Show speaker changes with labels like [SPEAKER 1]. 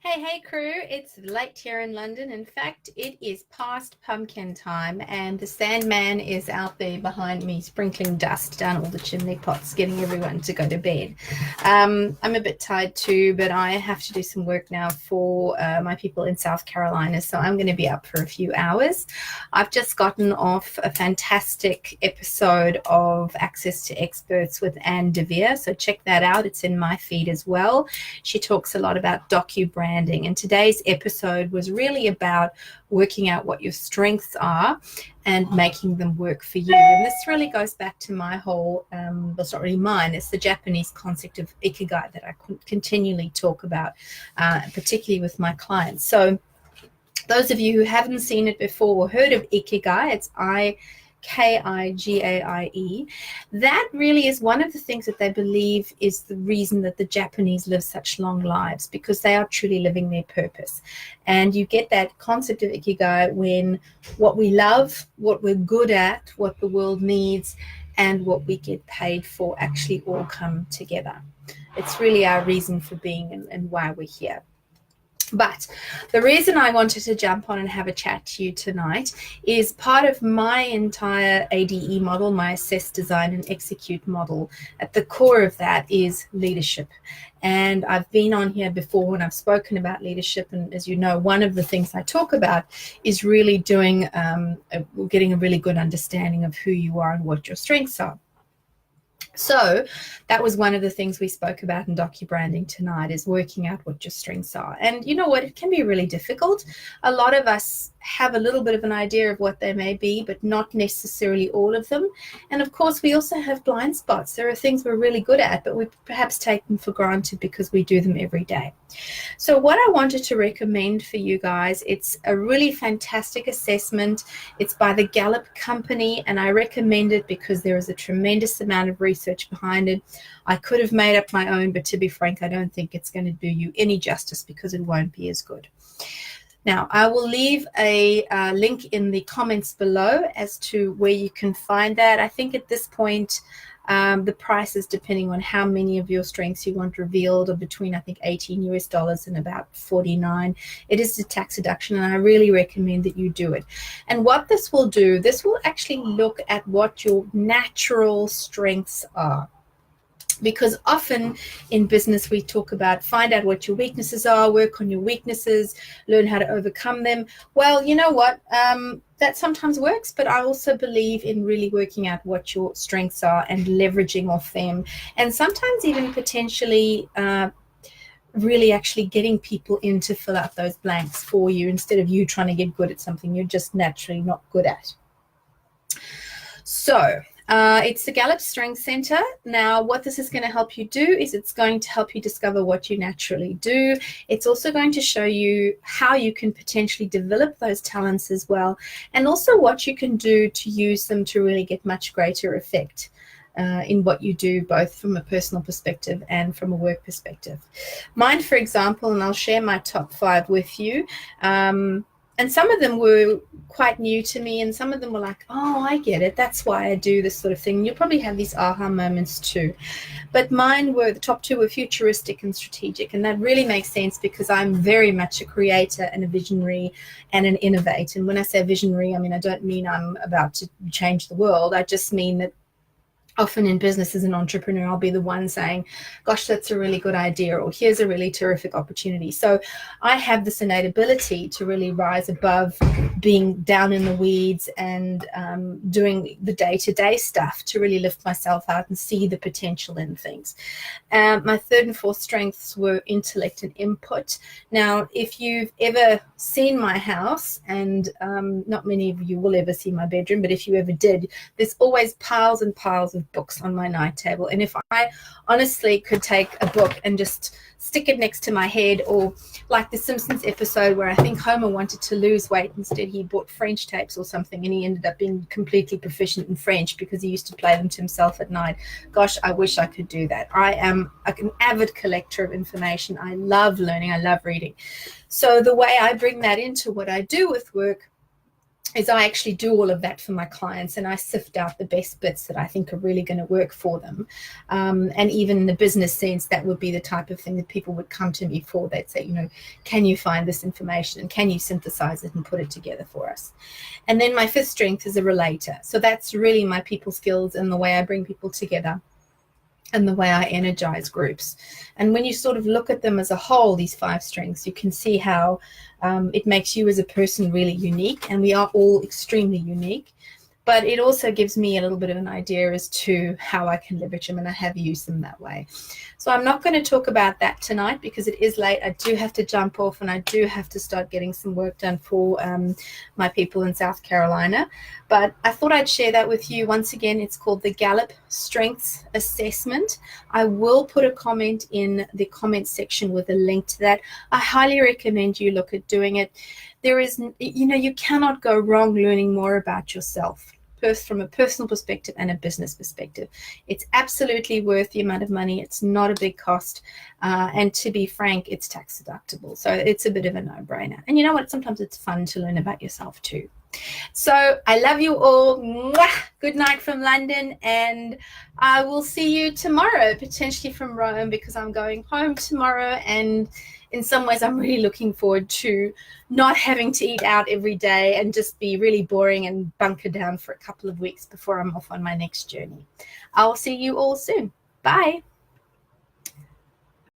[SPEAKER 1] Hey, crew, it's late here in London. In fact, it is past pumpkin time, and the Sandman is out there behind me, sprinkling dust down all the chimney pots, getting everyone to go to bed. I'm a bit tired too, but I have to do some work now for my people in South Carolina, so I'm going to be up for a few hours. I've just gotten off a fantastic episode of Access to Experts with Anne Devere, so check that out. It's in my feed as well. She talks a lot about docu-branding, and today's episode was really about working out what your strengths are and making them work for you. And this really goes back to my whole, well, it's not really mine, it's the Japanese concept of ikigai that I continually talk about, particularly with my clients. So those of you who haven't seen it before or heard of ikigai, it's Kigaie. That really is one of the things that they believe is the reason that the Japanese live such long lives, because they are truly living their purpose. And you get that concept of ikigai when what we love, what we're good at, what the world needs, and what we get paid for actually all come together. It's really our reason for being and why we're here. But the reason I wanted to jump on and have a chat to you tonight is part of my entire ADE model, my assess, design, and execute model. At the core of that is leadership. And I've been on here before when I've spoken about leadership. And as you know, one of the things I talk about is really getting a really good understanding of who you are and what your strengths are. So that was one of the things we spoke about in docu-branding tonight, is working out what your strengths are. And you know what? It can be really difficult. A lot of us have a little bit of an idea of what they may be, but not necessarily all of them. And of course, we also have blind spots. There are things we're really good at, but we perhaps take them for granted because we do them every day. So what I wanted to recommend for you guys, it's a really fantastic assessment. It's by the Gallup Company, and I recommend it because there is a tremendous amount of research behind it. I could have made up my own, but to be frank, I don't think it's going to do you any justice because it won't be as good. Now, I will leave a link in the comments below as to where you can find that. I think at this point, the prices, depending on how many of your strengths you want revealed, are between, I think, $18 and about $49. It is a tax deduction, and I really recommend that you do it. And what this will do, this will actually look at what your natural strengths are. Because often in business we talk about find out what your weaknesses are, work on your weaknesses, learn how to overcome them. Well, you know what? That sometimes works, but I also believe in really working out what your strengths are and leveraging off them, and sometimes even potentially really actually getting people in to fill out those blanks for you instead of you trying to get good at something you're just naturally not good at. So it's the Gallup Strength Center. Now, what this is going to help you do is it's going to help you discover what you naturally do. It's also going to show you how you can potentially develop those talents as well, and also what you can do to use them to really get much greater effect in what you do, both from a personal perspective and from a work perspective. Mine, for example, and I'll share my top 5 with you. And some of them were quite new to me, and some of them were like, oh, I get it. That's why I do this sort of thing. You'll probably have these aha moments too. But mine were, the top 2 were futuristic and strategic. And that really makes sense because I'm very much a creator and a visionary and an innovator. And when I say visionary, I mean, I don't mean I'm about to change the world. I just mean that often in business as an entrepreneur, I'll be the one saying, gosh, that's a really good idea, or here's a really terrific opportunity. So I have this innate ability to really rise above being down in the weeds and doing the day-to-day stuff to really lift myself out and see the potential in things. My 3rd and 4th strengths were intellect and input. Now, if you've ever seen my house, and not many of you will ever see my bedroom, but if you ever did, there's always piles and piles of books on my night table. And if I honestly could take a book and just stick it next to my head, or like the Simpsons episode where I think Homer wanted to lose weight, instead he bought French tapes or something, and he ended up being completely proficient in French because he used to play them to himself at night. Gosh, I wish I could do that. I am an avid collector of information. I love learning. I love reading. So the way I bring that into what I do with work is I actually do all of that for my clients, and I sift out the best bits that I think are really going to work for them. And even in the business sense, that would be the type of thing that people would come to me for. They'd say, you know, can you find this information and can you synthesize it and put it together for us? And then my fifth strength is a relator. So that's really my people skills and the way I bring people together and the way I energize groups. And when you sort of look at them as a whole, these 5 strengths, you can see how it makes you as a person really unique, and we are all extremely unique. But it also gives me a little bit of an idea as to how I can leverage them, and I have used them that way. So I'm not going to talk about that tonight because it is late. I do have to jump off, and I do have to start getting some work done for my people in South Carolina. But I thought I'd share that with you. Once again, it's called the Gallup Strengths Assessment. I will put a comment in the comment section with a link to that. I highly recommend you look at doing it. There is, you know, you cannot go wrong learning more about yourself from a personal perspective and a business perspective. It's absolutely worth the amount of money. It's not a big cost. And to be frank, it's tax deductible. So it's a bit of a no-brainer. And you know what? Sometimes it's fun to learn about yourself too. So I love you all. Mwah! Good night from London, and I will see you tomorrow, potentially from Rome, because I'm going home tomorrow, and in some ways I'm really looking forward to not having to eat out every day and just be really boring and bunker down for a couple of weeks before I'm off on my next journey. I'll see you all soon. Bye.